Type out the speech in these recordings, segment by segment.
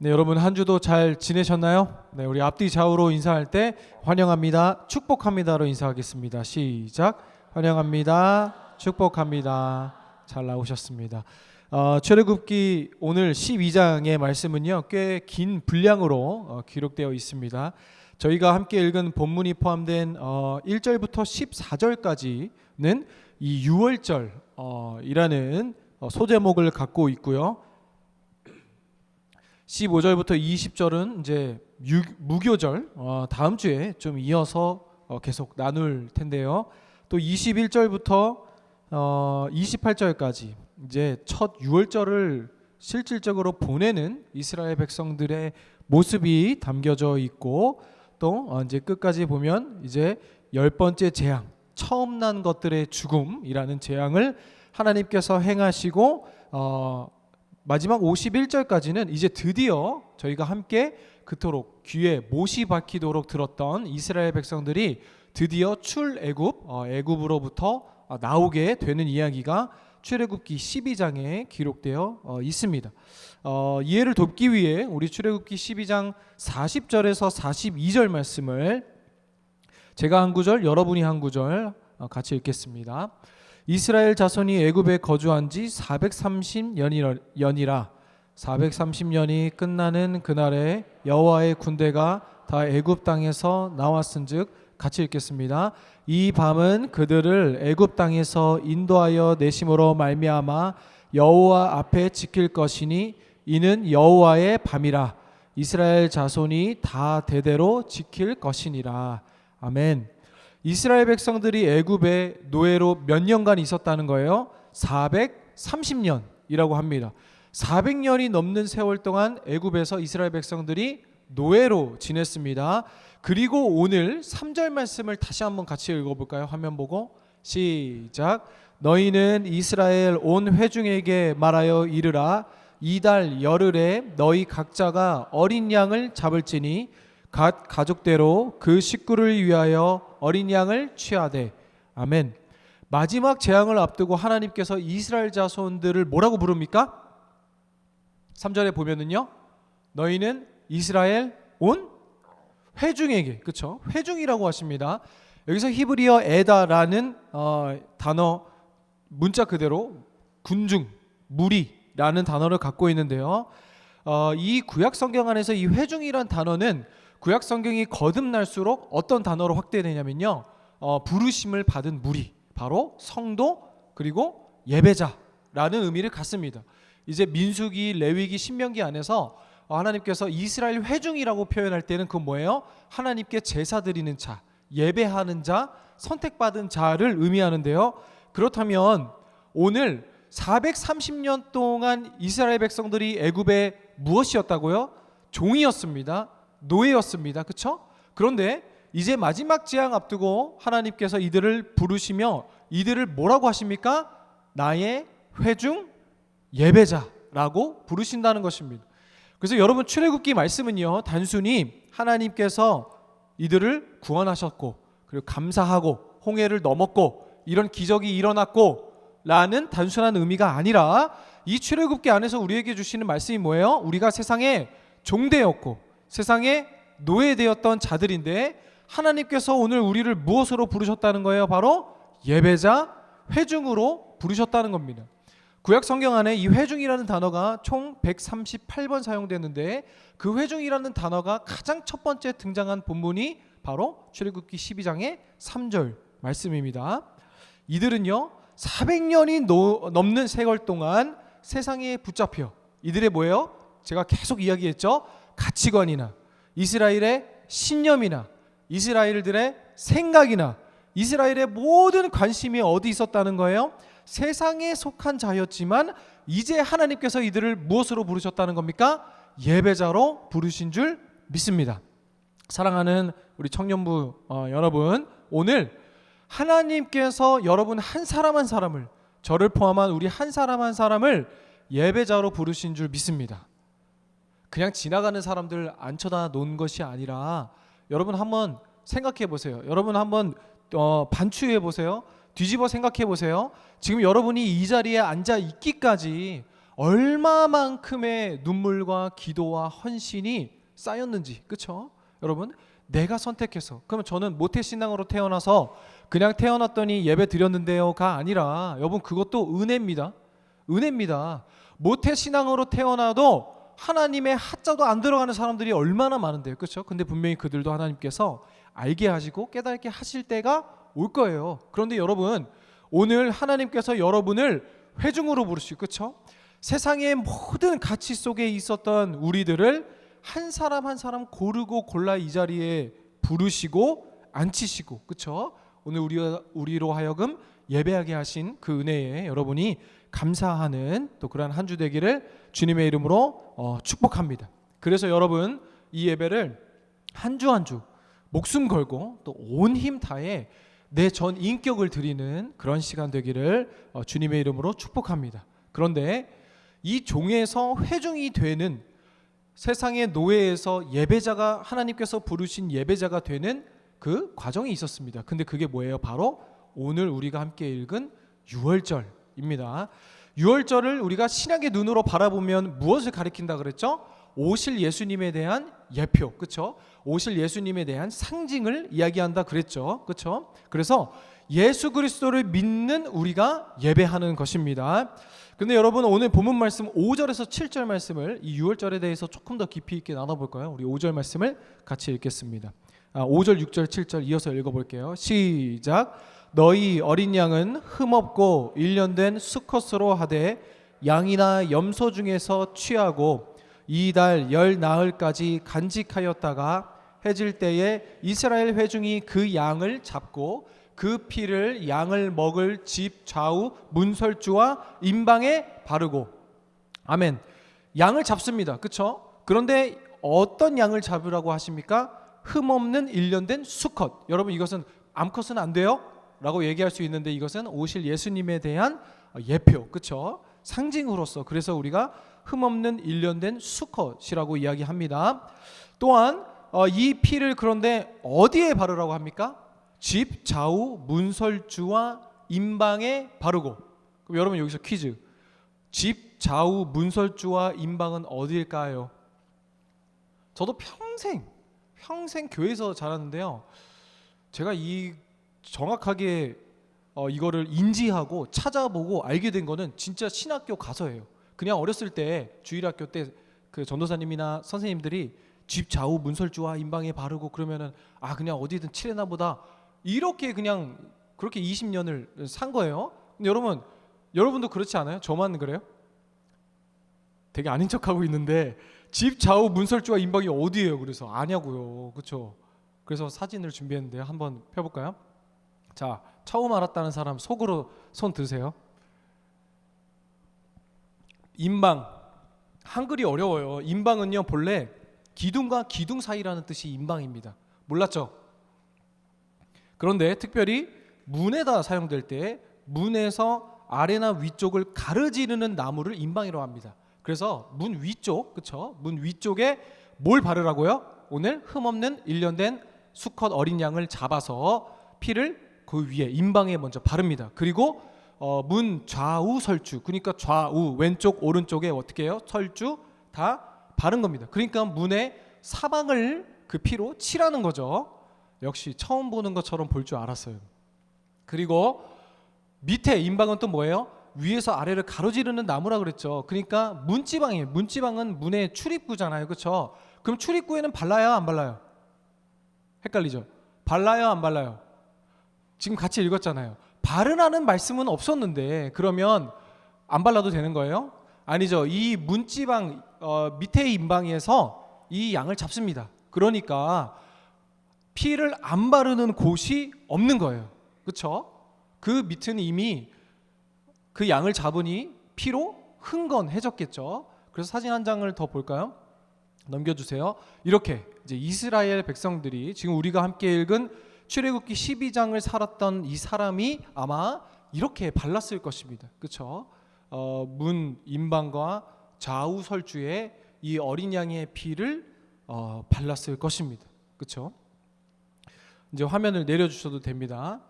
네, 여러분 한 주도 잘 지내셨나요? 네, 우리 앞뒤 좌우로 인사할 때 환영합니다, 축복합니다로 인사하겠습니다. 시작. 환영합니다, 축복합니다. 잘 나오셨습니다. 출애굽기 오늘 12장의 말씀은요, 꽤 긴 분량으로 기록되어 있습니다. 저희가 함께 읽은 본문이 포함된 1절부터 14절까지는 이 유월절이라는 소제목을 갖고 있고요. 15절부터 20절은 이제 무교절, 다음 주에 좀 이어서 계속 나눌 텐데요. 또 21절부터 28절까지 이제 첫 유월절을 실질적으로 보내는 이스라엘 백성들의 모습이 담겨져 있고, 또 이제 끝까지 보면 이제 10번째 재앙, 처음 난 것들의 죽음이라는 재앙을 하나님께서 행하시고, 마지막 51절까지는 이제 드디어 저희가 함께 그토록 귀에 못이 박히도록 들었던 이스라엘 백성들이 드디어 출애굽, 애굽으로부터 나오게 되는 이야기가 출애굽기 12장에 기록되어 있습니다. 이해를 돕기 위해 우리 출애굽기 12장 40절에서 42절 말씀을 제가 한 구절, 여러분이 한 구절 같이 읽겠습니다. 이스라엘 자손이 애굽에 거주한 지 430년이라 430년이 끝나는 그날에 여호와의 군대가 다 애굽 땅에서 나왔은즉, 같이 읽겠습니다. 이 밤은 그들을 애굽 땅에서 인도하여 내심으로 말미암아 여호와 앞에 지킬 것이니 이는 여호와의 밤이라. 이스라엘 자손이 다 대대로 지킬 것이니라. 아멘. 이스라엘 백성들이 애굽에 노예로 몇 년간 있었다는 거예요? 430년이라고 합니다. 400년이 넘는 세월 동안 애굽에서 이스라엘 백성들이 노예로 지냈습니다. 그리고 오늘 3절 말씀을 다시 한번 같이 읽어볼까요? 화면 보고 시작. 너희는 이스라엘 온 회중에게 말하여 이르라. 이달 열흘에 너희 각자가 어린 양을 잡을지니 각 가족대로 그 식구를 위하여 어린 양을 취하되. 아멘. 마지막 재앙을 앞두고 하나님께서 이스라엘 자손들을 뭐라고 부릅니까? 3절에 보면은요, 너희는 이스라엘 온 회중에게, 그렇죠? 회중이라고 하십니다. 여기서 히브리어 에다라는 단어, 문자 그대로 군중, 무리라는 단어를 갖고 있는데요. 이 구약 성경 안에서 이 회중이란 단어는 구약 성경이 거듭날수록 어떤 단어로 확대되냐면요, 부르심을 받은 무리, 바로 성도 그리고 예배자라는 의미를 갖습니다. 이제 민수기, 레위기, 신명기 안에서 하나님께서 이스라엘 회중이라고 표현할 때는 그 뭐예요? 하나님께 제사 드리는 자, 예배하는 자, 선택받은 자를 의미하는데요. 그렇다면 오늘 430년 동안 이스라엘 백성들이 애굽에 무엇이었다고요? 종이었습니다. 노예였습니다. 그렇죠? 그런데 이제 마지막 재앙 앞두고 하나님께서 이들을 부르시며 이들을 뭐라고 하십니까? 나의 회중 예배자라고 부르신다는 것입니다. 그래서 여러분, 출애굽기 말씀은요, 단순히 하나님께서 이들을 구원하셨고 그리고 감사하고 홍해를 넘었고 이런 기적이 일어났고 라는 단순한 의미가 아니라, 이 출애굽기 안에서 우리에게 주시는 말씀이 뭐예요? 우리가 세상에 종되었고 세상에 노예되었던 자들인데 하나님께서 오늘 우리를 무엇으로 부르셨다는 거예요? 바로 예배자, 회중으로 부르셨다는 겁니다. 구약 성경 안에 이 회중이라는 단어가 총 138번 사용되는데, 그 회중이라는 단어가 가장 첫 번째 등장한 본문이 바로 출애굽기 12장의 3절 말씀입니다. 이들은요, 400년이 넘는 세월 동안 세상에 붙잡혀 이들의 뭐예요? 제가 계속 이야기했죠. 가치관이나 이스라엘의 신념이나 이스라엘들의 생각이나 이스라엘의 모든 관심이 어디 있었다는 거예요? 세상에 속한 자였지만 이제 하나님께서 이들을 무엇으로 부르셨다는 겁니까? 예배자로 부르신 줄 믿습니다. 사랑하는 우리 청년부 여러분, 오늘 하나님께서 여러분 한 사람 한 사람을, 저를 포함한 우리 한 사람 한 사람을 예배자로 부르신 줄 믿습니다. 그냥 지나가는 사람들 안 쳐다놓은 것이 아니라, 여러분 한번 생각해 보세요. 여러분 한번 반추해 보세요. 뒤집어 생각해 보세요. 지금 여러분이 이 자리에 앉아 있기까지 얼마만큼의 눈물과 기도와 헌신이 쌓였는지, 그렇죠? 여러분, 내가 선택해서, 그러면 저는 모태신앙으로 태어나서 그냥 태어났더니 예배 드렸는데요가 아니라, 여러분, 그것도 은혜입니다. 은혜입니다. 모태신앙으로 태어나도 하나님의 하자도 안 들어가는 사람들이 얼마나 많은데요, 그렇죠? 근데 분명히 그들도 하나님께서 알게 하시고 깨닫게 하실 때가 올 거예요. 그런데 여러분, 오늘 하나님께서 여러분을 회중으로 부르시고, 그렇죠? 세상의 모든 가치 속에 있었던 우리들을 한 사람 한 사람 고르고 골라 이 자리에 부르시고 앉히시고, 그렇죠? 오늘 우리로 하여금 예배하게 하신 그 은혜에 여러분이 감사하는 또 그러한 한 주 되기를 주님의 이름으로 축복합니다. 그래서 여러분, 이 예배를 한 주 한 주 목숨 걸고 또 온 힘 다해 내 전 인격을 드리는 그런 시간 되기를 주님의 이름으로 축복합니다. 그런데 이 종에서 회중이 되는, 세상의 노예에서 예배자가, 하나님께서 부르신 예배자가 되는 그 과정이 있었습니다. 근데 그게 뭐예요? 바로 오늘 우리가 함께 읽은 유월절입니다. 유월절을 우리가 신약의 눈으로 바라보면 무엇을 가리킨다 그랬죠? 오실 예수님에 대한 예표, 그렇죠? 오실 예수님에 대한 상징을 이야기한다 그랬죠, 그렇죠? 그래서 예수 그리스도를 믿는 우리가 예배하는 것입니다. 근데 여러분, 오늘 본문 말씀 5절에서 7절 말씀을, 이 유월절에 대해서 조금 더 깊이 있게 나눠볼까요? 우리 5절 말씀을 같이 읽겠습니다. 5절, 6절, 7절 이어서 읽어볼게요. 시작. 너희 어린 양은 흠없고 1년 된 수컷으로 하되 양이나 염소 중에서 취하고 이달 열 나흘까지 간직하였다가 해질 때에 이스라엘 회중이 그 양을 잡고 그 피를 양을 먹을 집 좌우 문설주와 임방에 바르고. 아멘. 양을 잡습니다, 그렇죠? 그런데 어떤 양을 잡으라고 하십니까? 흠없는 1년 된 수컷. 여러분, 이것은 암컷은 안 돼요? 라고 얘기할 수 있는데, 이것은 오실 예수님에 대한 예표, 그렇죠? 상징으로서, 그래서 우리가 흠없는 1년 된 수컷이라고 이야기합니다. 또한 이 피를 그런데 어디에 바르라고 합니까? 집 좌우 문설주와 임방에 바르고. 그럼 여러분, 여기서 퀴즈. 집 좌우 문설주와 임방은 어디일까요? 저도 평생 교회에서 자랐는데요, 제가 이 정확하게 이거를 인지하고 찾아보고 알게 된 거는 진짜 신학교 가서예요. 그냥 어렸을 때 주일학교 때 그 전도사님이나 선생님들이 집 좌우 문설주와 임방에 바르고 그러면은 그냥 어디든 칠해나 보다, 이렇게 그냥 그렇게 20년을 산 거예요. 근데 여러분도 그렇지 않아요? 저만 그래요? 되게 아닌 척하고 있는데, 집 좌우 문설주와 임방이 어디예요? 그래서 아냐고요, 그렇죠? 그래서 사진을 준비했는데요, 한번 펴볼까요? 자, 처음 알았다는 사람 속으로 손 드세요. 임방, 한글이 어려워요. 임방은요, 본래 기둥과 기둥 사이라는 뜻이 임방입니다. 몰랐죠? 그런데 특별히 문에다 사용될 때 문에서 아래나 위쪽을 가르지르는 나무를 임방이라고 합니다. 그래서 문 위쪽, 그렇죠? 문 위쪽에 뭘 바르라고요? 오늘 흠없는 1년 된 수컷 어린 양을 잡아서 피를 그 위에 임방에 먼저 바릅니다. 그리고 문 좌우 설주, 그러니까 좌우 왼쪽 오른쪽에 어떻게 해요? 설주 다 바른 겁니다. 그러니까 문에 사방을 그 피로 칠하는 거죠. 역시 처음 보는 것처럼 볼 줄 알았어요. 그리고 밑에 임방은 또 뭐예요? 위에서 아래를 가로지르는 나무라 그랬죠. 그러니까 문지방이에요. 문지방은 문의 출입구잖아요, 그렇죠? 그럼 출입구에는 발라요, 안 발라요? 헷갈리죠? 발라요, 안 발라요? 지금 같이 읽었잖아요. 바르라는 말씀은 없었는데, 그러면 안 발라도 되는 거예요? 아니죠. 이 문지방 밑에 임방에서 이 양을 잡습니다. 그러니까 피를 안 바르는 곳이 없는 거예요, 그렇죠? 그 밑은 이미 그 양을 잡으니 피로 흥건해졌겠죠. 그래서 사진 한 장을 더 볼까요? 넘겨주세요. 이렇게 이제 이스라엘 백성들이, 지금 우리가 함께 읽은 출애굽기 12장을 살았던 이 사람이 아마 이렇게 발랐을 것입니다, 그렇죠? 문 임방과 좌우 설주에 이 어린 양의 피를 발랐을 것입니다, 그렇죠? 이제 화면을 내려주셔도 됩니다.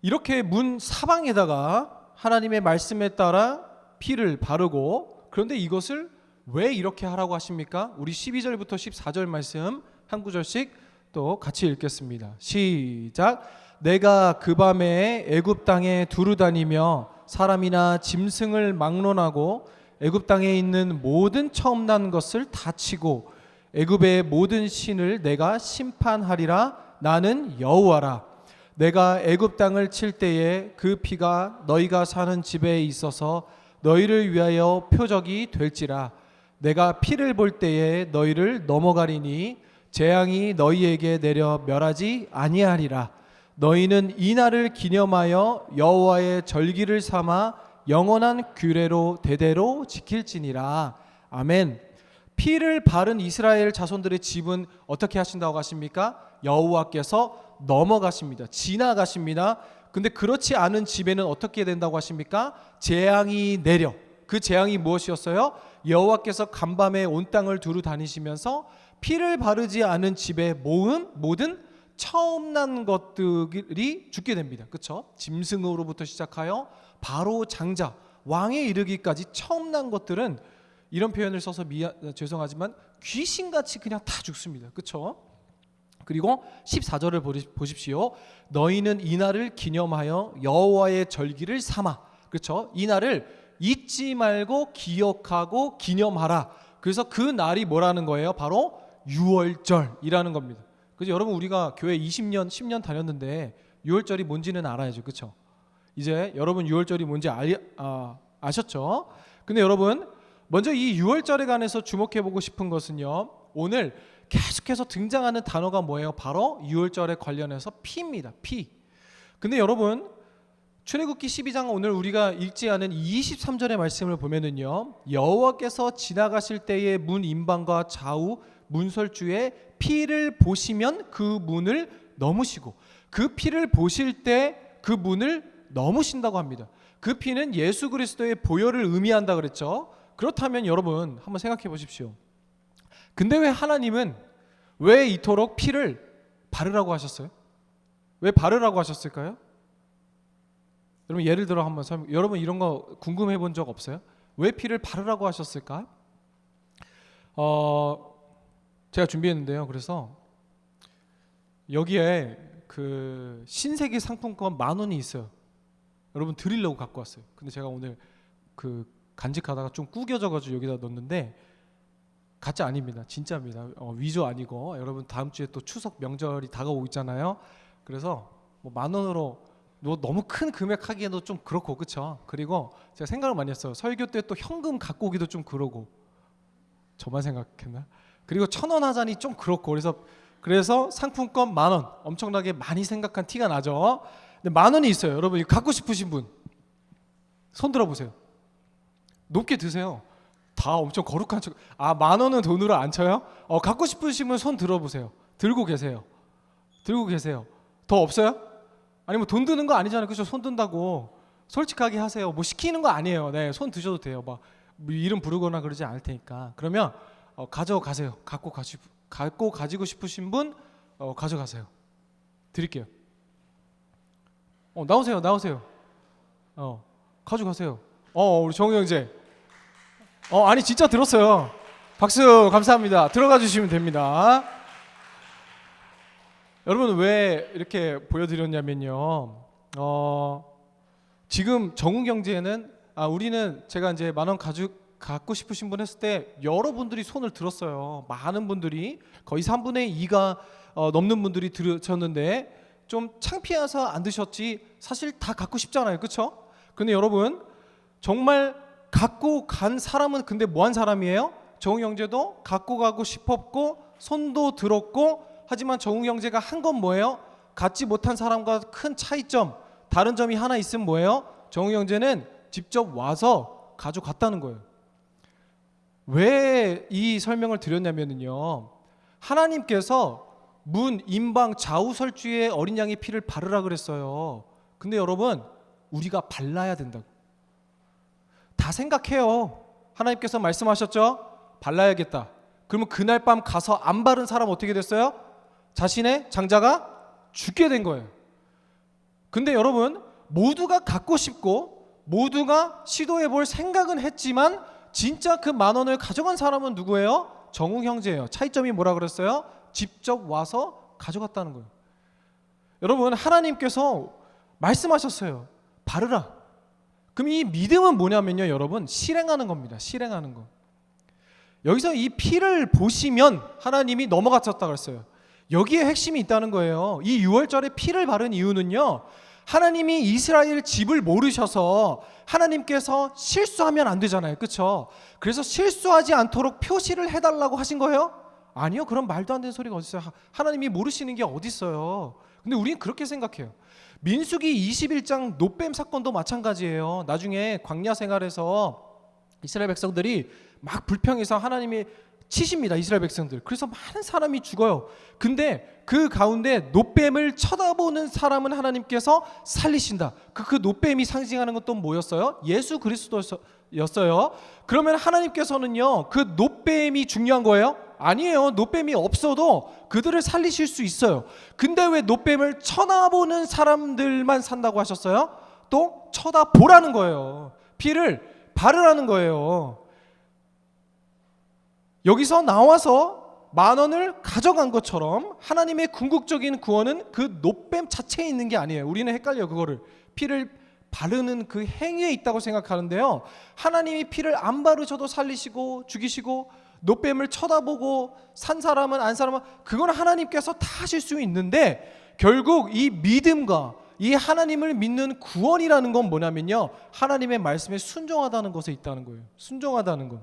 이렇게 문 사방에다가 하나님의 말씀에 따라 피를 바르고, 그런데 이것을 왜 이렇게 하라고 하십니까? 우리 12절부터 14절 말씀 한 구절씩 또 같이 읽겠습니다. 시작. 내가 그 밤에 애굽 땅에 두루 다니며 사람이나 짐승을 막론하고 애굽 땅에 있는 모든 처음 난 것을 다 치고 애굽의 모든 신을 내가 심판하리라. 나는 여호와라. 내가 애굽 땅을 칠 때에 그 피가 너희가 사는 집에 있어서 너희를 위하여 표적이 될지라. 내가 피를 볼 때에 너희를 넘어가리니 재앙이 너희에게 내려 멸하지 아니하리라. 너희는 이 날을 기념하여 여호와의 절기를 삼아 영원한 규례로 대대로 지킬지니라. 아멘. 피를 바른 이스라엘 자손들의 집은 어떻게 하신다고 하십니까? 여호와께서 넘어가십니다. 지나가십니다. 근데 그렇지 않은 집에는 어떻게 된다고 하십니까? 재앙이 내려. 그 재앙이 무엇이었어요? 여호와께서 간밤에 온 땅을 두루 다니시면서 피를 바르지 않은 집에 모든 처음 난 것들이 죽게 됩니다. 그렇죠? 짐승으로부터 시작하여 바로 장자, 왕에 이르기까지 처음 난 것들은 이런 표현을 써서 죄송하지만 귀신같이 그냥 다 죽습니다. 그렇죠? 그리고 14절을 보십시오. 너희는 이 날을 기념하여 여호와의 절기를 삼아. 그렇죠? 이 날을 잊지 말고 기억하고 기념하라. 그래서 그 날이 뭐라는 거예요? 바로 유월절이라는 겁니다. 그래서 여러분 우리가 교회 20년, 10년 다녔는데 유월절이 뭔지는 알아야죠. 그렇죠? 이제 여러분 유월절이 뭔지 아셨죠? 근데 여러분 먼저 이 유월절에 관해서 주목해 보고 싶은 것은요. 오늘 계속해서 등장하는 단어가 뭐예요? 바로 유월절에 관련해서 피입니다. 피. 근데 여러분 출애굽기 12장 오늘 우리가 읽지 않은 23절의 말씀을 보면은요. 여호와께서 지나가실 때의 문 임방과 좌우 문설주에 피를 보시면 그 문을 넘으시고 그 피를 보실 때 그 문을 넘으신다고 합니다. 그 피는 예수 그리스도의 보혈을 의미한다 그랬죠. 그렇다면 여러분 한번 생각해 보십시오. 근데 왜 하나님은 왜 이토록 피를 바르라고 하셨어요? 왜 바르라고 하셨을까요? 여러분 예를 들어 한번 여러분 이런 거 궁금해 본 적 없어요? 왜 피를 바르라고 하셨을까? 제가 준비했는데요. 그래서 여기에 그 신세계 상품권 10,000원이 있어요. 여러분 드리려고 갖고 왔어요. 근데 제가 오늘 그 간직하다가 좀 구겨져가지고 여기다 넣었는데 가짜 아닙니다. 진짜입니다. 위조 아니고 여러분 다음 주에 또 추석 명절이 다가오고 있잖아요. 그래서 뭐 10,000원으로 너무 큰 금액 하기에도 좀 그렇고 그렇죠. 그리고 제가 생각을 많이 했어요. 설교 때 또 현금 갖고 오기도 좀 그러고 저만 생각했나? 그리고 1,000원 하자니 좀 그렇고 그래서 상품권 10,000원 엄청나게 많이 생각한 티가 나죠. 근데 10,000원이 있어요. 여러분 이거 갖고 싶으신 분 손 들어보세요. 높게 드세요. 다 엄청 거룩한 척. 10,000원은 돈으로 안 쳐요? 갖고 싶으시면 손 들어보세요. 들고 계세요. 더 없어요? 아니 뭐 돈 드는 거 아니잖아요. 그렇죠? 손 든다고 솔직하게 하세요. 뭐 시키는 거 아니에요. 네, 손 드셔도 돼요. 막 이름 부르거나 그러지 않을 테니까. 그러면 가져가세요. 갖고 가지고 싶으신 분 가져가세요. 드릴게요. 나오세요. 가져가세요. 우리 정우 형제. 아니 진짜 들었어요. 박수 감사합니다. 들어가 주시면 됩니다. 여러분 왜 이렇게 보여드렸냐면요. 지금 정우 경제는 우리는 제가 이제 10,000원 갖고 싶으신 분 했을 때 여러분들이 손을 들었어요. 많은 분들이 거의 3분의 2가 넘는 분들이 들으셨는데 좀 창피해서 안 드셨지 사실 다 갖고 싶잖아요. 그렇죠? 근데 여러분 정말 갖고 간 사람은 근데 뭐한 사람이에요? 정우 형제도 갖고 가고 싶었고 손도 들었고 하지만 정우 형제가 한 건 뭐예요? 갖지 못한 사람과 큰 차이점 다른 점이 하나 있으면 뭐예요? 정우 형제는 직접 와서 가져갔다는 거예요. 왜 이 설명을 드렸냐면요. 하나님께서 문, 임방, 좌우 설주에 어린 양의 피를 바르라 그랬어요. 근데 여러분 우리가 발라야 된다고. 다 생각해요. 하나님께서 말씀하셨죠? 발라야겠다. 그러면 그날 밤 가서 안 바른 사람 어떻게 됐어요? 자신의 장자가 죽게 된 거예요. 근데 여러분 모두가 갖고 싶고 모두가 시도해 볼 생각은 했지만 진짜 그 10,000원을 가져간 사람은 누구예요? 정우 형제예요. 차이점이 뭐라 그랬어요? 직접 와서 가져갔다는 거예요. 여러분, 하나님께서 말씀하셨어요. 바르라. 그럼 이 믿음은 뭐냐면요, 여러분, 실행하는 겁니다. 실행하는 거. 여기서 이 피를 보시면 하나님이 넘어갔었다 그랬어요. 여기에 핵심이 있다는 거예요. 이 6월절에 피를 바른 이유는요, 하나님이 이스라엘 집을 모르셔서 하나님께서 실수하면 안 되잖아요. 그렇죠? 그래서 실수하지 않도록 표시를 해달라고 하신 거예요? 아니요. 그런 말도 안 되는 소리가 어디 있어요. 하나님이 모르시는 게 어디 있어요. 근데 우리는 그렇게 생각해요. 민수기 21장 노뱀 사건도 마찬가지예요. 나중에 광야 생활에서 이스라엘 백성들이 막 불평해서 하나님이 치십니다. 이스라엘 백성들. 그래서 많은 사람이 죽어요. 근데 그 가운데 노뱀을 쳐다보는 사람은 하나님께서 살리신다. 그 노뱀이 상징하는 건 또 뭐였어요? 예수 그리스도였어요. 그러면 하나님께서는요, 그 노뱀이 중요한 거예요? 아니에요. 노뱀이 없어도 그들을 살리실 수 있어요. 근데 왜 노뱀을 쳐다보는 사람들만 산다고 하셨어요? 또 쳐다보라는 거예요. 피를 바르라는 거예요. 여기서 나와서 10,000원을 가져간 것처럼 하나님의 궁극적인 구원은 그 노뱀 자체에 있는 게 아니에요. 우리는 헷갈려요. 그거를 피를 바르는 그 행위에 있다고 생각하는데요, 하나님이 피를 안 바르셔도 살리시고 죽이시고 노뱀을 쳐다보고 산 사람은 안 사람은 그건 하나님께서 다 하실 수 있는데, 결국 이 믿음과 이 하나님을 믿는 구원이라는 건 뭐냐면요, 하나님의 말씀에 순종하다는 것에 있다는 거예요. 순종하다는 것.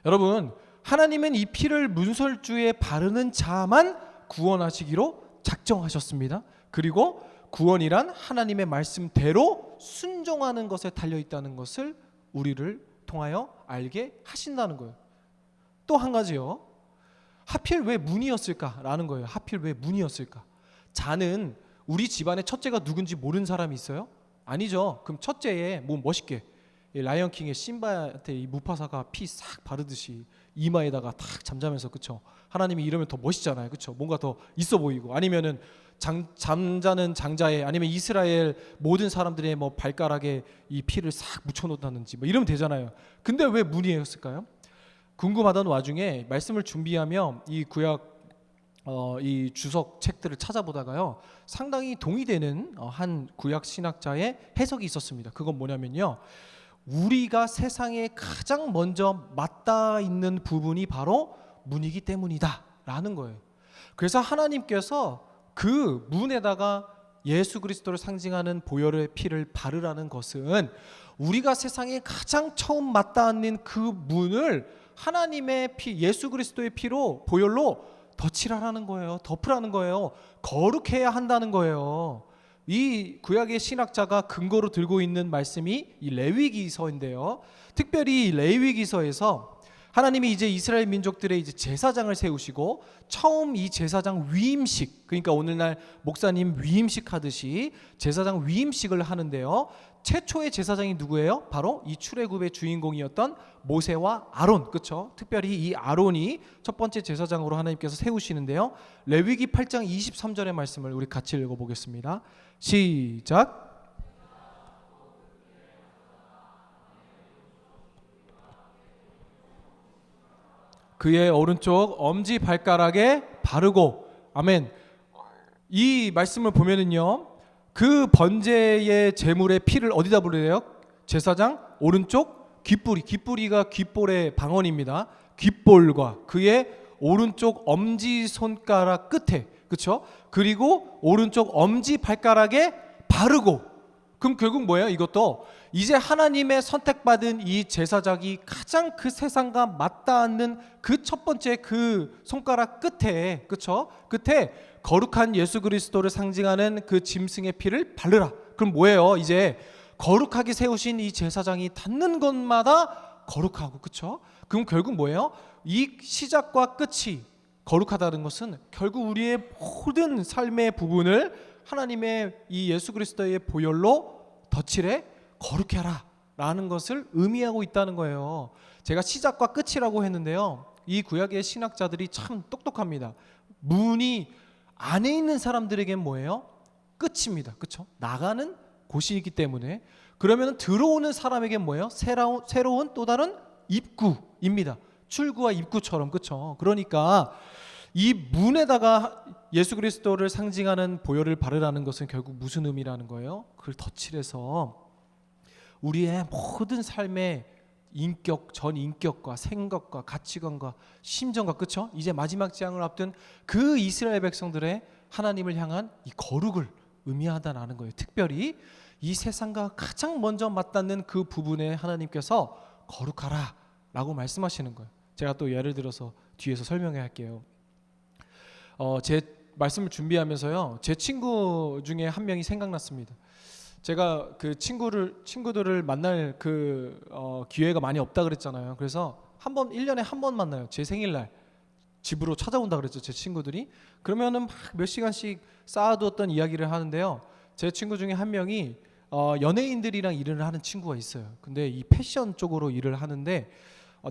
여러분, 하나님은 이 피를 문설주에 바르는 자만 구원하시기로 작정하셨습니다. 그리고 구원이란 하나님의 말씀대로 순종하는 것에 달려있다는 것을 우리를 통하여 알게 하신다는 거예요. 또 한 가지요. 하필 왜 문이었을까라는 거예요. 하필 왜 문이었을까? 자는 우리 집안의 첫째가 누군지 모르는 사람이 있어요? 아니죠. 그럼 첫째에 뭐 멋있게 라이언킹의 심바한테 이 무파사가 피 싹 바르듯이 이마에다가 탁 잠자면서, 그쵸? 하나님이 이러면 더 멋있잖아요. 그쵸? 뭔가 더 있어 보이고, 아니면은 잠자는 장자에, 아니면 이스라엘 모든 사람들의 뭐 발가락에 이 피를 싹 묻혀놓다든지 뭐 이러면 되잖아요. 근데 왜 문이었을까요? 궁금하던 와중에 말씀을 준비하며 이 구약 이 주석 책들을 찾아보다가요, 상당히 동의되는 한 구약 신학자의 해석이 있었습니다. 그건 뭐냐면요, 우리가 세상에 가장 먼저 맞닿아 있는 부분이 바로 문이기 때문이다 라는 거예요. 그래서 하나님께서 그 문에다가 예수 그리스도를 상징하는 보혈의 피를 바르라는 것은 우리가 세상에 가장 처음 맞닿는 그 문을 하나님의 피, 예수 그리스도의 피로, 보혈로 덧칠하라는 거예요. 덮으라는 거예요. 거룩해야 한다는 거예요. 이 구약의 신학자가 근거로 들고 있는 말씀이 이 레위기서인데요, 특별히 이 레위기서에서 하나님이 이제 이스라엘 민족들의 이제 제사장을 세우시고 처음 이 제사장 위임식, 그러니까 오늘날 목사님 위임식 하듯이 제사장 위임식을 하는데요, 최초의 제사장이 누구예요? 바로 이 출애굽의 주인공이었던 모세와 아론, 그렇죠? 특별히 이 아론이 첫 번째 제사장으로 하나님께서 세우시는데요, 레위기 8장 23절의 말씀을 우리 같이 읽어보겠습니다. 시작. 그의 오른쪽 엄지 발가락에 바르고. 아멘. 이 말씀을 보면은요, 그 번제의 제물의 피를 어디다 부르래요? 제사장 오른쪽 귓불이, 귓불이가 귓볼의 방언입니다. 귓볼과 그의 오른쪽 엄지 손가락 끝에, 그렇죠? 그리고 오른쪽 엄지 발가락에 바르고. 그럼 결국 뭐예요? 이것도 이제 하나님의 선택받은 이 제사장이 가장 그 세상과 맞닿는 그 첫 번째 그 손가락 끝에, 그렇죠? 끝에 거룩한 예수 그리스도를 상징하는 그 짐승의 피를 바르라. 그럼 뭐예요? 이제 거룩하게 세우신 이 제사장이 닿는 것마다 거룩하고, 그렇죠? 그럼 결국 뭐예요? 이 시작과 끝이 거룩하다는 것은 결국 우리의 모든 삶의 부분을 하나님의 이 예수 그리스도의 보혈로 덧칠해 거룩해 하라 라는 것을 의미하고 있다는 거예요. 제가 시작과 끝이라고 했는데요, 이 구약의 신학자들이 참 똑똑합니다. 문이 안에 있는 사람들에겐 뭐예요? 끝입니다. 그렇죠? 나가는 곳이기 때문에. 그러면 들어오는 사람에게 뭐예요? 새로운 또 다른 입구입니다. 출구와 입구처럼, 그렇죠? 그러니까 이 문에다가 예수 그리스도를 상징하는 보혈을 바르라는 것은 결국 무슨 의미라는 거예요? 그걸 덧칠해서 우리의 모든 삶의 인격, 전 인격과 생각과 가치관과 심정과, 그렇죠? 이제 마지막 재앙을 앞둔 그 이스라엘 백성들의 하나님을 향한 이 거룩을 의미하다는 거예요. 특별히 이 세상과 가장 먼저 맞닿는 그 부분에 하나님께서 거룩하라 라고 말씀하시는 거예요. 제가 또 예를 들어서 뒤에서 설명해 할게요. 제 말씀을 준비하면서요, 제 친구 중에 한 명이 생각났습니다. 제가 그 친구들을 만날 기회가 많이 없다 그랬잖아요. 그래서 1년에 한 번 만나요. 제 생일날 집으로 찾아온다 그랬죠, 제 친구들이. 그러면은 막 몇 시간씩 쌓아두었던 이야기를 하는데요. 제 친구 중에 한 명이 연예인들이랑 일을 하는 친구가 있어요. 근데 이 패션 쪽으로 일을 하는데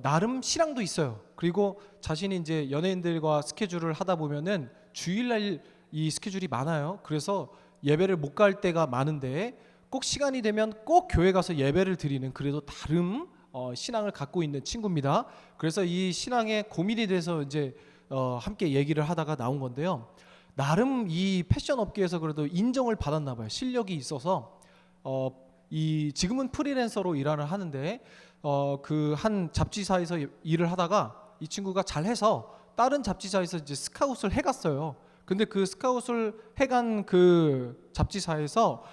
나름 신앙도 있어요. 그리고 자신이 이제 연예인들과 스케줄을 하다 보면은 주일날 이 스케줄이 많아요. 그래서 예배를 못 갈 때가 많은데 꼭 시간이 되면 꼭 교회 가서 예배를 드리는, 그래도 다른 신앙을 갖고 있는 친구입니다. 그래서 이 신앙에 고민이 돼서 이제 함께 얘기를 하다가 나온 건데요. 나름 이 패션 업계에서 그래도 인정을 받았나 봐요. 실력이 있어서 지금은 프리랜서로 일을 하는데 그 한 잡지사에서 일을 하다가 이 친구가 잘해서 다른 잡지사에서 이제 스카웃을 해갔어요. 근데 그 스카웃을 해간 그 잡지사에서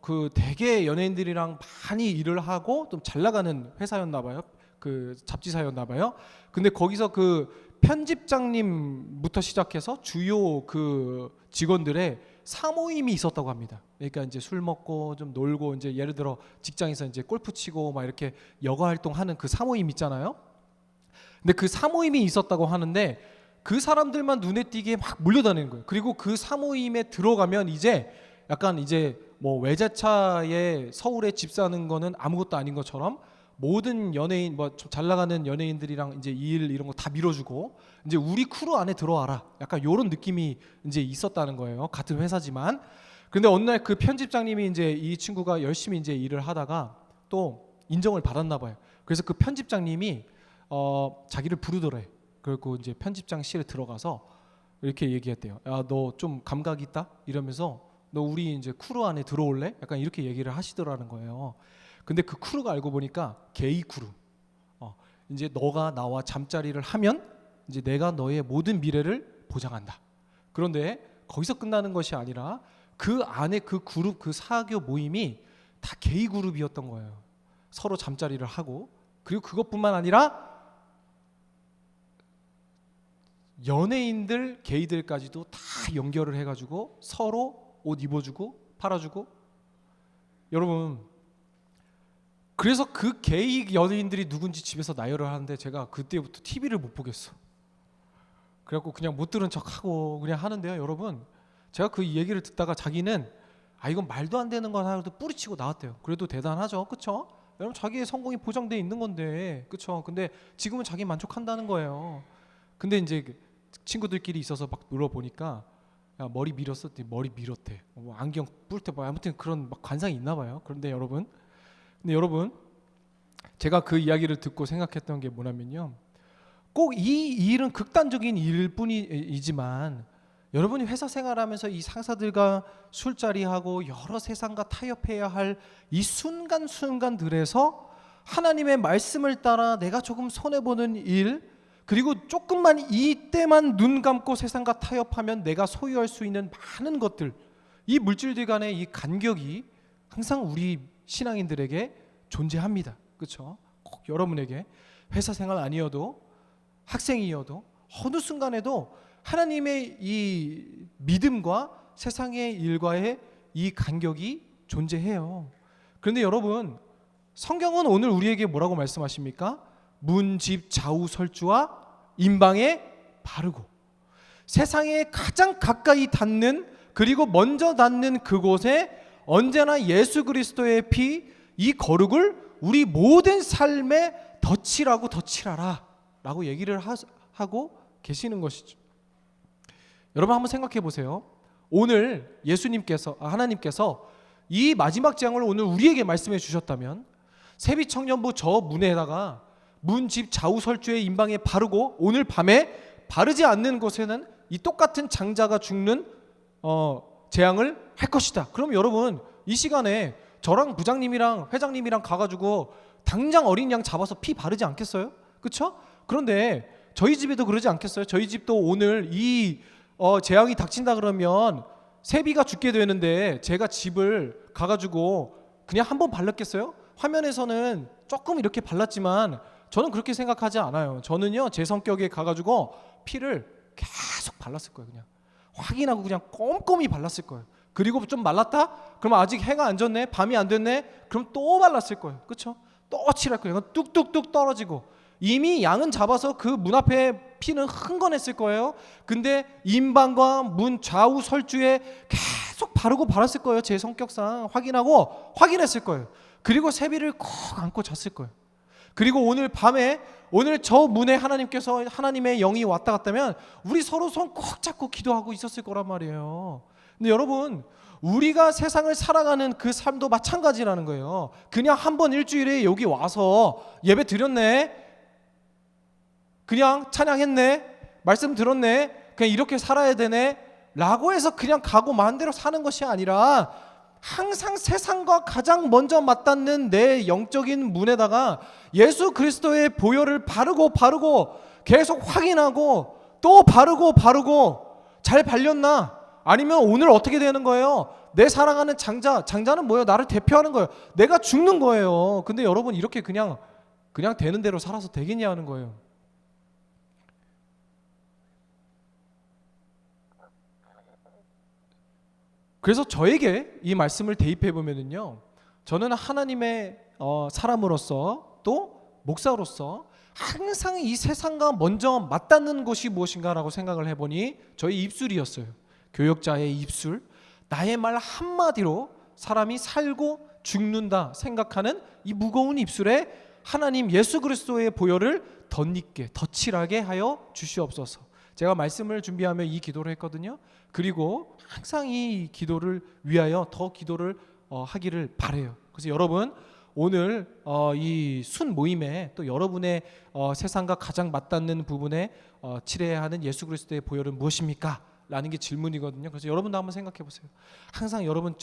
그 되게 연예인들이랑 많이 일을 하고 좀 잘 나가는 회사였나 봐요. 그 잡지사였나 봐요. 근데 거기서 그 편집장님부터 시작해서 주요 그 직원들의 사모임이 있었다고 합니다. 그러니까 이제 술 먹고 좀 놀고, 이제 예를 들어 직장에서 이제 골프 치고 막 이렇게 여가 활동하는 그 사모임 있잖아요. 근데 그 사모임이 있었다고 하는데 그 사람들만 눈에 띄게 막 몰려다니는 거예요. 그리고 그 사모임에 들어가면 이제 약간 이제 뭐 외제차에 서울에 집 사는 거는 아무것도 아닌 것처럼 모든 연예인, 뭐 잘 나가는 연예인들이랑 이제 일 이런 거 다 밀어주고 이제 우리 크루 안에 들어와라, 약간 이런 느낌이 이제 있었다는 거예요. 같은 회사지만. 근데 어느 날 그 편집장님이 이제 이 친구가 열심히 이제 일을 하다가 또 인정을 받았나 봐요. 그래서 그 편집장님이 자기를 부르더래. 그리고 이제 편집장실에 들어가서 이렇게 얘기했대요. 야, 너 좀 감각 있다? 이러면서 너 우리 이제 크루 안에 들어올래? 약간 이렇게 얘기를 하시더라는 거예요. 근데 그 크루가 알고 보니까 게이 크루. 이제 너가 나와 잠자리를 하면 이제 내가 너의 모든 미래를 보장한다. 그런데 거기서 끝나는 것이 아니라 그 안에 그 그룹, 그 사교 모임이 다 게이 그룹이었던 거예요. 서로 잠자리를 하고, 그리고 그것뿐만 아니라 연예인들, 게이들까지도 다 연결을 해가지고 서로 옷 입어주고 팔아주고. 여러분, 그래서 그 게이 연예인들이 누군지 집에서 나열을 하는데 제가 그때부터 TV를 못 보겠어. 그래갖고 그냥 못 들은 척하고 그냥 하는데요. 여러분, 제가 그 얘기를 듣다가 자기는 이건 말도 안 되는 거 하나도 뿌리치고 나왔대요. 그래도 대단하죠, 그렇죠? 여러분, 자기의 성공이 보장돼 있는 건데, 그렇죠? 근데 지금은 자기 만족한다는 거예요. 근데 이제 친구들끼리 있어서 막 물어보니까 야, 머리 밀었어? 머리 밀었대. 뭐 안경 뿔때 뭐 아무튼 그런 막 관상이 있나 봐요. 근데 여러분, 제가 그 이야기를 듣고 생각했던 게 뭐냐면요, 꼭 이 일은 극단적인 일일 뿐이지만 여러분이 회사 생활하면서 이 상사들과 술자리하고 여러 세상과 타협해야 할 이 순간순간들에서 하나님의 말씀을 따라 내가 조금 손해보는 일, 그리고 조금만 이때만 눈 감고 세상과 타협하면 내가 소유할 수 있는 많은 것들, 이 물질들 간의 이 간격이 항상 우리 신앙인들에게 존재합니다. 그렇죠? 꼭 여러분에게 회사 생활 아니어도 학생이어도 어느 순간에도 하나님의 이 믿음과 세상의 일과의 이 간격이 존재해요. 그런데 여러분, 성경은 오늘 우리에게 뭐라고 말씀하십니까? 문, 집, 좌우, 설주와 임방에 바르고, 세상에 가장 가까이 닿는, 그리고 먼저 닿는 그곳에 언제나 예수 그리스도의 피, 이 거룩을 우리 모든 삶에 덧칠하라 라고 얘기를 하고 계시는 것이죠. 여러분, 한번 생각해 보세요. 오늘 하나님께서 이 마지막 재앙을 오늘 우리에게 말씀해 주셨다면 세비청년부 저 문에다가 문집 좌우설주의 임방에 바르고 오늘 밤에 바르지 않는 곳에는 이 똑같은 장자가 죽는 재앙을 할 것이다. 그럼 여러분 이 시간에 저랑 부장님이랑 회장님이랑 가가지고 당장 어린 양 잡아서 피 바르지 않겠어요? 그렇죠? 그런데 저희 집에도 그러지 않겠어요? 저희 집도 오늘 이 재앙이 닥친다 그러면 세비가 죽게 되는데 제가 집을 가가지고 그냥 한 번 발랐겠어요? 화면에서는 조금 이렇게 발랐지만 저는 그렇게 생각하지 않아요. 저는요 제 성격에 가가지고 피를 계속 발랐을 거예요. 그냥 확인하고 그냥 꼼꼼히 발랐을 거예요. 그리고 좀 말랐다? 그러면 아직 해가 안 졌네? 밤이 안 됐네? 그럼 또 발랐을 거예요. 그렇죠? 또 칠할 거예요. 뚝뚝뚝 떨어지고 이미 양은 잡아서 그 문 앞에 피는 흥건했을 거예요. 근데 임방과 문 좌우 설주에 계속 바르고 발랐을 거예요. 제 성격상 확인하고 확인했을 거예요. 그리고 세비를 꼭 안고 잤을 거예요. 그리고 오늘 밤에 오늘 저 문에 하나님께서 하나님의 영이 왔다 갔다면 우리 서로 손 꼭 잡고 기도하고 있었을 거란 말이에요. 근데 여러분 우리가 세상을 살아가는 그 삶도 마찬가지라는 거예요. 그냥 한 번 일주일에 여기 와서 예배 드렸네, 그냥 찬양했네, 말씀 들었네, 그냥 이렇게 살아야 되네 라고 해서 그냥 가고 마음대로 사는 것이 아니라 항상 세상과 가장 먼저 맞닿는 내 영적인 문에다가 예수 그리스도의 보혈을 바르고 계속 확인하고 또 바르고 잘 발렸나? 아니면 오늘 어떻게 되는 거예요? 내 사랑하는 장자는 뭐예요? 나를 대표하는 거예요. 내가 죽는 거예요. 근데 여러분 이렇게 그냥 되는 대로 살아서 되겠냐 하는 거예요. 그래서 저에게 이 말씀을 대입해 보면은요, 저는 하나님의 사람으로서 또 목사로서 항상 이 세상과 먼저 맞닿는 것이 무엇인가라고 생각을 해보니 저희 입술이었어요. 교역자의 입술, 나의 말 한마디로 사람이 살고 죽는다 생각하는 이 무거운 입술에 하나님 예수 그리스도의 보혈을 덧입게 덧칠하게 하여 주시옵소서. 제가 말씀을 준비하며 이 기도를 했거든요. 그리고 항상 이 기도를 위하여 더 기도를 하기를 바라요. 그래서 여러분 오늘 이 순 모임에 또 여러분의 세상과 가장 맞닿는 부분에 칠해야 하는 예수 그리스도의 보혈은 무엇입니까? 라는 게 질문이거든요. 그래서 여러분도 한번 생각해 보세요. 항상 여러분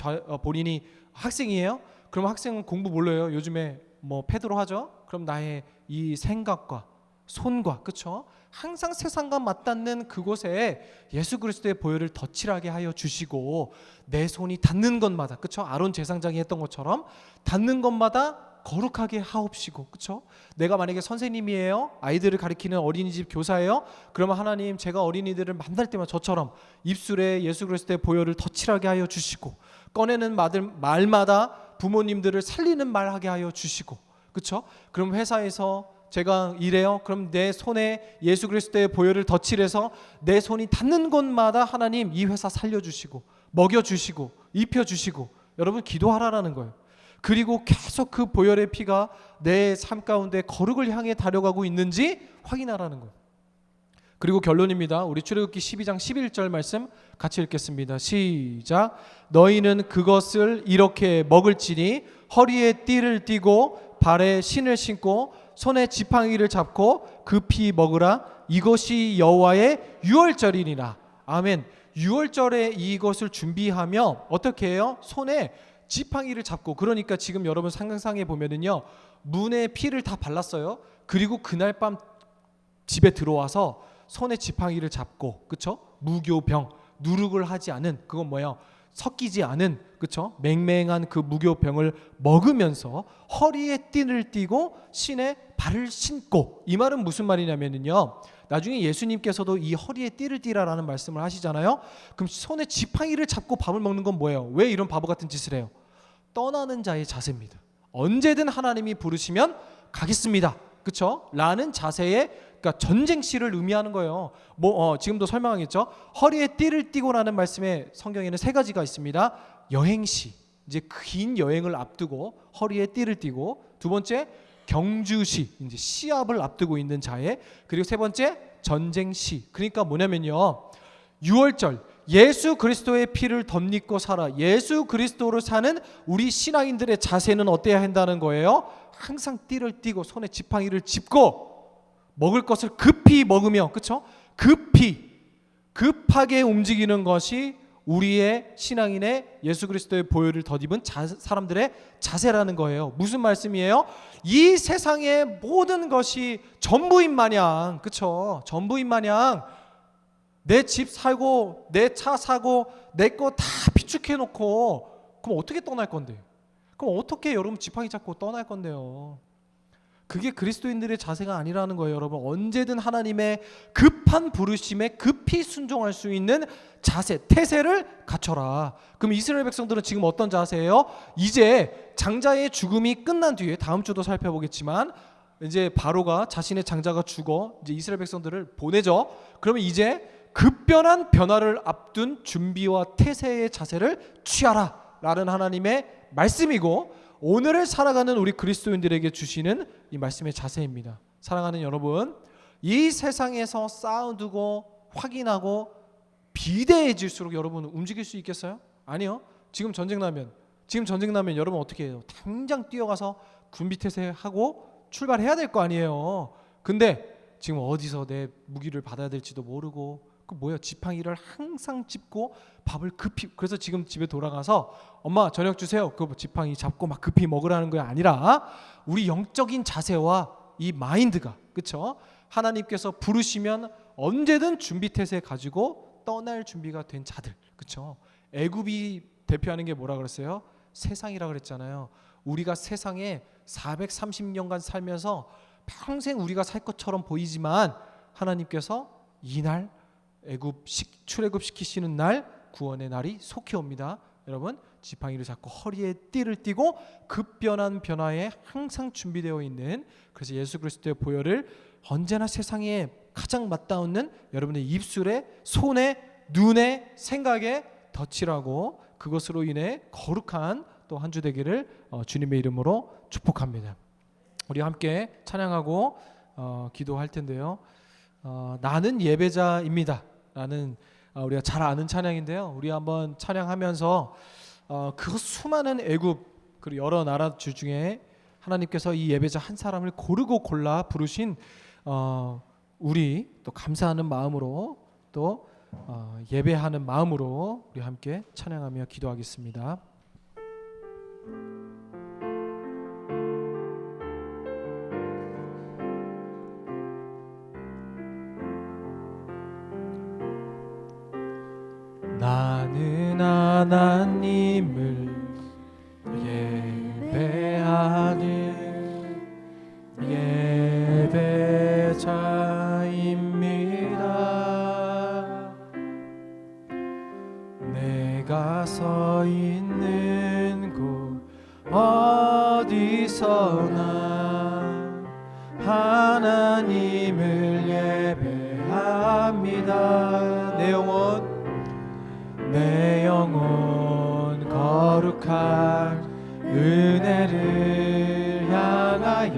본인이 학생이에요? 그럼 학생은 공부 몰라요. 요즘에 뭐 패드로 하죠. 그럼 나의 이 생각과 손과, 그렇죠? 항상 세상과 맞닿는 그곳에 예수 그리스도의 보혈을 덧칠하게 하여 주시고 내 손이 닿는 것마다, 그렇죠? 아론 제사장이 했던 것처럼 닿는 것마다 거룩하게 하옵시고, 그렇죠? 내가 만약에 선생님이에요, 아이들을 가리키는 어린이집 교사예요, 그러면 하나님 제가 어린이들을 만날 때마다 저처럼 입술에 예수 그리스도의 보혈을 덧칠하게 하여 주시고 꺼내는 말마다 부모님들을 살리는 말하게 하여 주시고, 그렇죠? 그럼 회사에서 제가 일해요. 그럼 내 손에 예수 그리스도의 보혈을 덧칠해서 내 손이 닿는 곳마다 하나님 이 회사 살려주시고 먹여주시고 입혀주시고, 여러분 기도하라는 거예요. 그리고 계속 그 보혈의 피가 내 삶 가운데 거룩을 향해 달려가고 있는지 확인하라는 거예요. 그리고 결론입니다. 우리 출애굽기 12장 11절 말씀 같이 읽겠습니다. 시작. 너희는 그것을 이렇게 먹을지니 허리에 띠를 띠고 발에 신을 신고 손에 지팡이를 잡고 급히 먹으라. 이것이 여호와의 유월절이니라. 아멘. 유월절에 이것을 준비하며 어떻게 해요? 손에 지팡이를 잡고, 그러니까 지금 여러분 상상해 보면은요, 문에 피를 다 발랐어요. 그리고 그날 밤 집에 들어와서 손에 지팡이를 잡고, 그렇죠? 무교병, 누룩을 하지 않은, 그건 뭐예요? 섞이지 않은, 그렇죠? 맹맹한 그 무교병을 먹으면서 허리에 띠를 띠고 신에 발을 신고. 이 말은 무슨 말이냐면요, 나중에 예수님께서도 이 허리에 띠를 띠라라는 말씀을 하시잖아요. 그럼 손에 지팡이를 잡고 밥을 먹는 건 뭐예요? 왜 이런 바보 같은 짓을 해요? 떠나는 자의 자세입니다. 언제든 하나님이 부르시면 가겠습니다, 그렇죠? 라는 자세의, 그러니까 전쟁시를 의미하는 거예요. 지금도 설명하겠죠. 허리에 띠를 띠고라는 말씀에 성경에는 세 가지가 있습니다. 여행시, 이제 긴 여행을 앞두고 허리에 띠를 띠고, 두 번째 경주시, 이제 시합을 앞두고 있는 자에, 그리고 세 번째 전쟁시. 그러니까 뭐냐면요, 유월절 예수 그리스도의 피를 덧입고 살아 예수 그리스도로 사는 우리 신앙인들의 자세는 어때야 한다는 거예요? 항상 띠를 띠고 손에 지팡이를 짚고 먹을 것을 급히 먹으며, 그렇죠? 급하게 움직이는 것이 우리의 신앙인의 예수 그리스도의 보혈을 덧입은 사람들의 자세라는 거예요. 무슨 말씀이에요? 이 세상의 모든 것이 전부인 마냥, 그렇죠? 전부인 마냥 내 집 살고 내 차 사고 내 거 다 비축해 놓고 그럼 어떻게 떠날 건데? 그럼 어떻게 여러분 지팡이 잡고 떠날 건데요? 그게 그리스도인들의 자세가 아니라는 거예요. 여러분, 언제든 하나님의 급한 부르심에 급히 순종할 수 있는 자세, 태세를 갖춰라. 그럼 이스라엘 백성들은 지금 어떤 자세예요? 이제 장자의 죽음이 끝난 뒤에, 다음 주도 살펴보겠지만, 이제 바로가 자신의 장자가 죽어 이제 이스라엘 백성들을 보내죠. 그러면 이제 급변한 변화를 앞둔 준비와 태세의 자세를 취하라 라는 하나님의 말씀이고, 오늘을 살아가는 우리 그리스도인들에게 주시는 이 말씀의 자세입니다. 사랑하는 여러분, 이 세상에서 쌓아두고 확인하고 비대해질수록 여러분은 움직일 수 있겠어요? 아니요. 지금 전쟁 나면 여러분 어떻게 해요? 당장 뛰어가서 군비태세하고 출발해야 될 거 아니에요. 근데 지금 어디서 내 무기를 받아야 될지도 모르고, 그 뭐야, 지팡이를 항상 짚고 밥을 급히, 그래서 지금 집에 돌아가서 엄마 저녁 주세요, 그 지팡이 잡고 막 급히 먹으라는 게 아니라 우리 영적인 자세와 이 마인드가, 그렇죠? 하나님께서 부르시면 언제든 준비태세 가지고 떠날 준비가 된 자들, 그렇죠? 애굽이 대표하는 게 뭐라 그랬어요? 세상이라 그랬잖아요. 우리가 세상에 430년간 살면서 평생 우리가 살 것처럼 보이지만 하나님께서 이날 출애굽 시키시는 날 구원의 날이 속히 옵니다. 여러분, 지팡이를 잡고 허리에 띠를 띠고 급변한 변화에 항상 준비되어 있는, 그래서 예수 그리스도의 보혈을 언제나 세상에 가장 맞닿는 여러분의 입술에, 손에, 눈에, 생각에 덧칠하고 그것으로 인해 거룩한 또 한 주 되기를 주님의 이름으로 축복합니다. 우리 함께 찬양하고 기도할 텐데요. 나는 예배자입니다 라는 우리가 잘 아는 찬양인데요. 우리 한번 찬양하면서 그 수많은 애굽 그리고 여러 나라들 중에 하나님께서 이 예배자 한 사람을 고르고 골라 부르신 우리 또 감사하는 마음으로 또 예배하는 마음으로 우리 함께 찬양하며 기도하겠습니다. 나는 하나님을 예배하는 예배자입니다. 내가 서 있는 곳 어디서나 하나님을 예배합니다. 내 영혼 거룩한 은혜를 향하여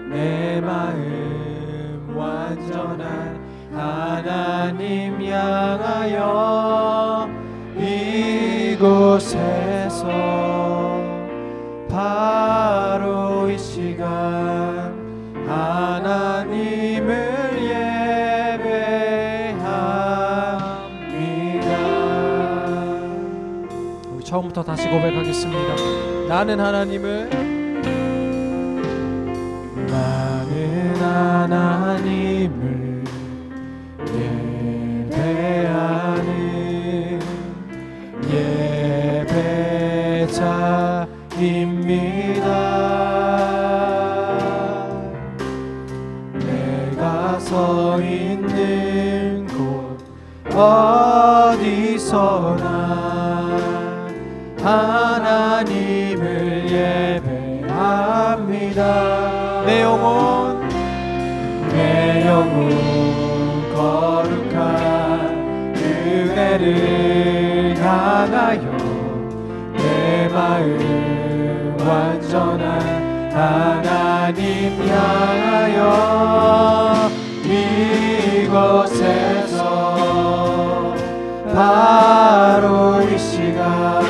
내 마음 완전한 하나님 향하여 이곳에서 바로 이 시간 하나님을 처음부터 다시 고백하겠습니다. 나는 하나님을 예배하는 예배자입니다. 내가 서 있는 곳 어디서나 하나님을 예배합니다. 내 영혼 거룩한 은혜를 향하여 내 마음 완전한 하나님 향하여 이곳에서 바로 이 시간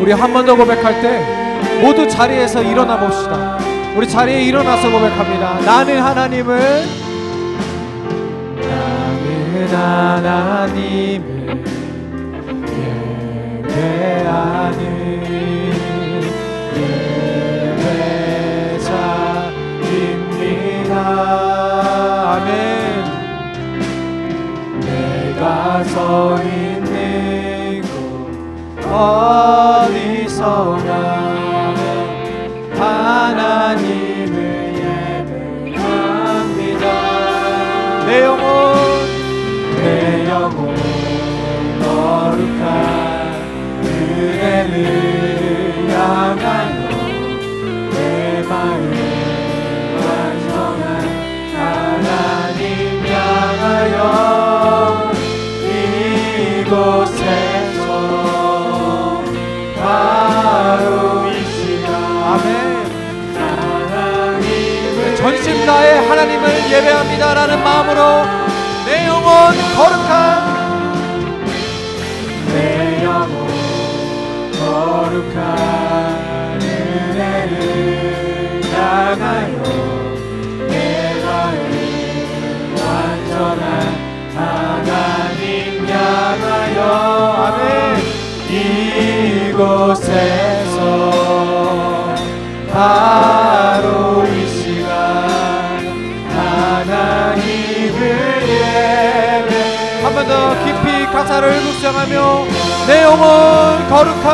우리 한 번 더 고백할 때 모두 자리에서 일어나 봅시다. 우리 자리에 일어나서 고백합니다. 나는 하나님을 예배하는 예배자입니다. 아멘. 내가 서 있는 곳 어디서나 하나님을 예배합니다. 내 영혼 거룩한 은혜를 향하여 내 마음 완전한 하나님 향하여 이곳에서 바로 이 시간 아멘. 전심 다해 하나님을 예배합니다라는 마음으로 내 영혼 거룩한 은혜를 향하여 내 마음 완전한 하나님 향하여 아멘. 이곳에서 바로 이 시간 하나님을 예배 한 번 더 깊이 가사를 묵상하며 내 영혼 거룩한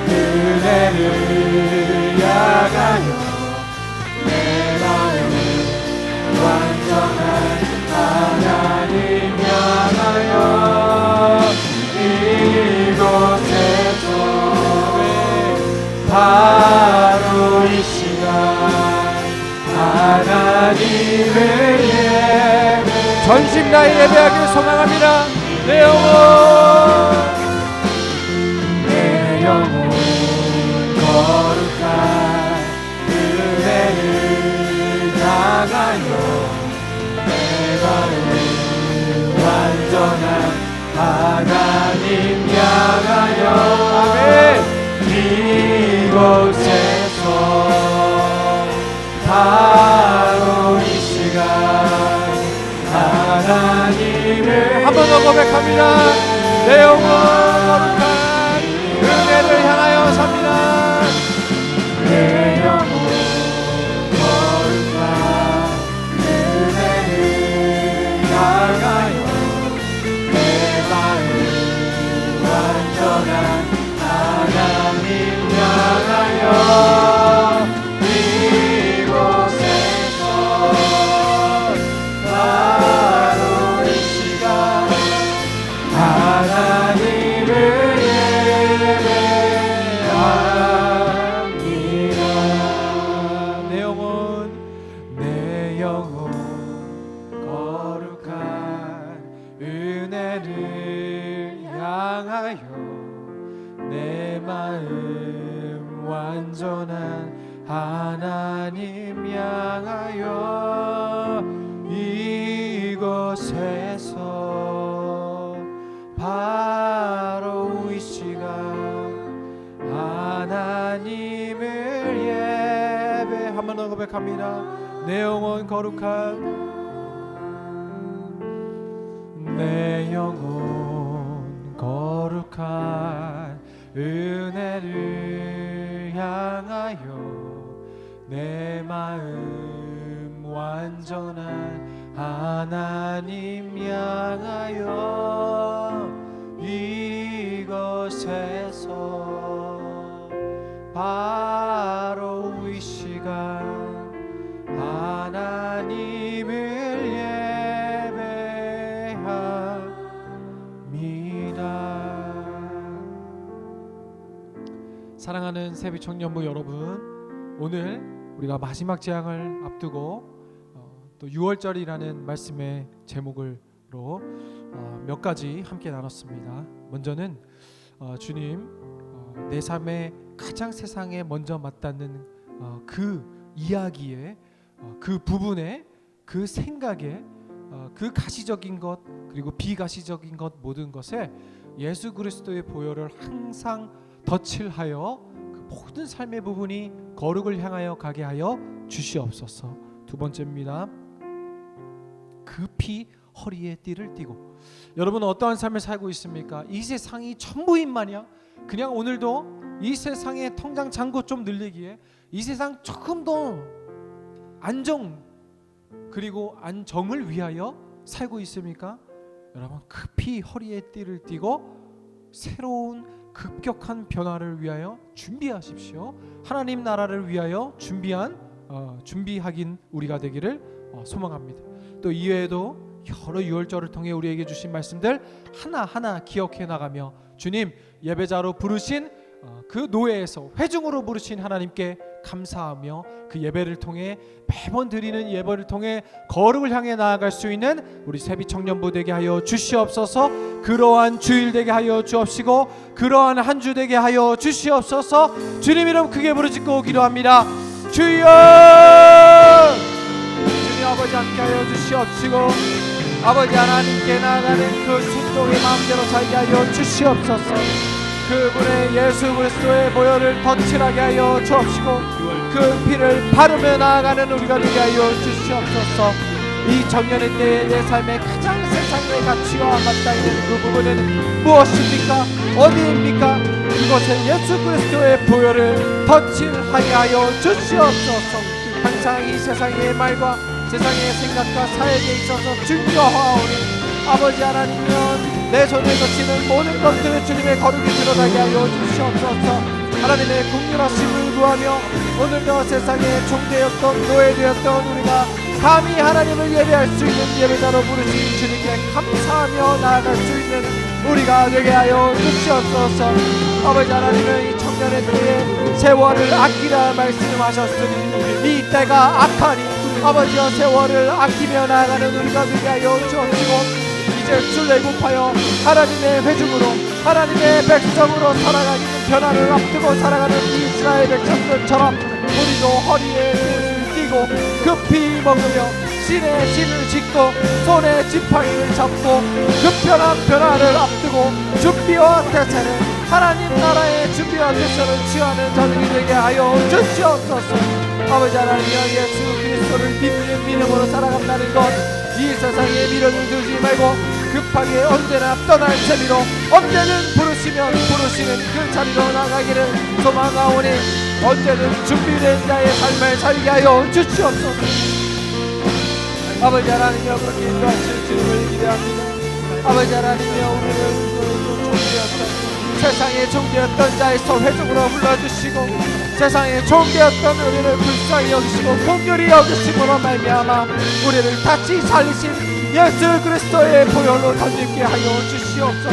은혜를 향하여 내 마음 완전한 하나님 향하여 이곳에서 바로 이 시간 하나님을 예배 전심 다해 예배하길 소망합니다. 내 영혼 거룩한 은혜를 향하여 내 마음 완전한 하나님 향하여 아멘. 이곳에서 바로 이 시간 하나님을 한 번 더 고백합니다. 내 영혼 거룩한 은혜를 향하여 삽니다. 내 영혼 거룩한 은혜를 향하여 내 마음 완전한 하나님 향하여 이곳에서 바로 이 시간 하나님을 예배합니다. 내 영혼 거룩한 은혜를 향하여 내 마음 완전한 하나님 향하여 이곳에서 바로 이 시간 하나님을 예배 한 번 더 고백합니다. 내 영혼 거룩한 내 영혼 거룩한 은혜를 향하여 내 마음 완전한 하나님 향하여 이곳에서 바로 이 시간 하나님을 예배합니다. 사랑하는 새비 청년부 여러분, 오늘 우리가 마지막 재앙을 앞두고 또 6월절이라는 말씀의 제목으로 몇 가지 함께 나눴습니다. 먼저는 주님 내 삶에 가장 세상에 먼저 맞닿는 그 이야기에 그 부분에, 그 생각에, 그 가시적인 것 그리고 비가시적인 것 모든 것에 예수 그리스도의 보혈을 항상 덧칠하여 그 모든 삶의 부분이 거룩을 향하여 가게 하여 주시옵소서. 두 번째입니다. 급히 허리에 띠를 띠고. 여러분 어떠한 삶을 살고 있습니까? 이 세상이 전부인 마냥 그냥 오늘도 이 세상의 통장 잔고 좀 늘리기에 이 세상 조금 더 안정 그리고 안정을 위하여 살고 있습니까? 여러분 급히 허리에 띠를 띠고 새로운 급격한 변화를 위하여 준비하십시오. 하나님 나라를 위하여 준비하긴 우리가 되기를 소망합니다. 또 이외에도 여러 유월절을 통해 우리에게 주신 말씀들 하나하나 기억해 나가며 주님 예배자로 부르신 그 노예에서 회중으로 부르신 하나님께 감사하며 그 예배를 통해 매번 드리는 예배를 통해 거룩을 향해 나아갈 수 있는 우리 세비 청년부 되게 하여 주시옵소서. 그러한 주일 되게 하여 주옵시고 그러한 한 주 되게 하여 주시옵소서. 주님 이름 크게 부르짖고 기도합니다. 주여! 주님 아버지 함께 하여 주시옵시고 아버지 하나님께 나아가는 그 순종의 마음대로 살게 하여 주시옵소서. 그분의 예수 그리스도의 보혈을 덧칠하게 하여 주옵시고 그 피를 바르며 나아가는 우리가 되게 하여 주시옵소서. 이 정년의 때에 내 삶의 가장 세상의 가치와 맞닿아 있는 그 부분은 무엇입니까? 어디입니까? 그것은 예수 그리스도의 보혈을 덧칠하게 하여 주시옵소서. 항상 이 세상의 말과 세상의 생각과 사역에 있어서 중요하오니 아버지 하나님이여 내 손에 거치는 모든 것들을 주님의 거룩이 드러나게 하여 주시옵소서. 하나님의 긍휼하심을 구하며 오늘도 세상에 종되었던 노예되었던 우리가 감히 하나님을 예배할 수 있는 예배자로 부르신 주님께 감사하며 나아갈 수 있는 우리가 되게 하여 주시옵소서. 아버지 하나님은 이 청년의 때에 세월을 아끼라 말씀하셨으니 이 때가 악하니 아버지여 세월을 아끼며 나아가는 우리가 되게 하여 주옵시고 이제 출애굽하여 하나님의 회중으로 하나님의 백성으로 살아가는 변화를 앞두고 살아가는 이스라엘 백성들처럼 우리도 허리에 띠를 띠고 급히 먹으며 신의 신을 짓고 손에 지팡이를 잡고 급변한 변화를 앞두고 준비와 대체는 하나님 나라의 준비와 대체를 취하는 자들이 되게 하여 주시옵소서. 아버지 하나님이여 예수 그리스도를 믿는 믿음으로 살아간다는 것 이 세상에 미련을 두지 말고 급하게 언제나 떠날 재미로 언제든 부르시면 부르시는 그 자리로 나가기를 소망하오니 언제든 준비된 자의 삶을 살게 하여 주시옵소서. 아버지 하나님이여 그렇게 인도하실 주님을 기대합니다. 아버지 하나님이여 우리를 종되었던 세상에 종되었던 자에서 회중으로 불러주시고 세상에 종되었던 우리를 불쌍히 여기시고 긍휼히 여기심으로 말미암아 우리를 다시 살리신 예수 그리스도의 보혈로 덧입게 하여 주시옵소서.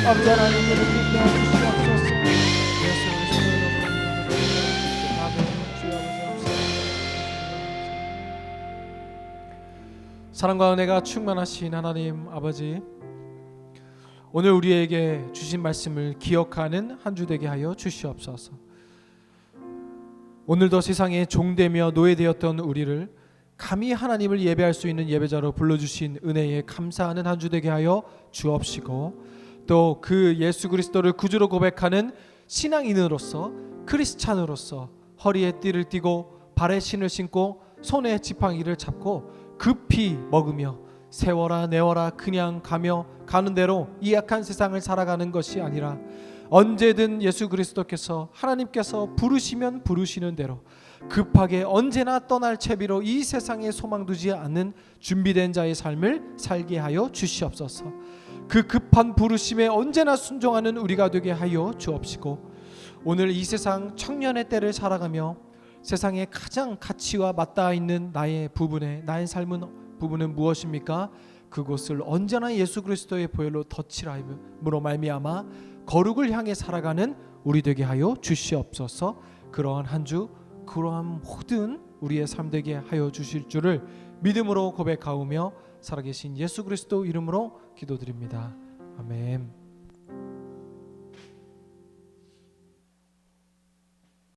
아버지 하나님을 인도하여 주시옵소서. 예수 그리스도의 아멘. 사랑과 은혜가 충만하신 하나님 아버지, 오늘 우리에게 주신 말씀을 기억하는 한 주 되게 하여 주시옵소서. 오늘도 세상에 종되며 노예되었던 우리를 감히 하나님을 예배할 수 있는 예배자로 불러주신 은혜에 감사하는 한 주 되게 하여 주옵시고 또 그 예수 그리스도를 구주로 고백하는 신앙인으로서 크리스찬으로서 허리에 띠를 띠고 발에 신을 신고 손에 지팡이를 잡고 급히 먹으며 세워라 내워라 그냥 가는 대로 이 악한 세상을 살아가는 것이 아니라 언제든 예수 그리스도께서 하나님께서 부르시면 부르시는 대로 급하게 언제나 떠날 채비로 이 세상에 소망 두지 않는 준비된 자의 삶을 살게 하여 주시옵소서. 그 급한 부르심에 언제나 순종하는 우리가 되게 하여 주옵시고 오늘 이 세상 청년의 때를 살아가며 세상에 가장 가치와 맞닿아 있는 나의 부분은 무엇입니까? 그곳을 언제나 예수 그리스도의 보혈로 덧칠함으로 말미암아 거룩을 향해 살아가는 우리 되게 하여 주시옵소서. 그러한 한 주 그러한 모든 우리의 삶 되게 하여 주실 줄을 믿음으로 고백하오며 살아계신 예수 그리스도 이름으로 기도드립니다. 아멘.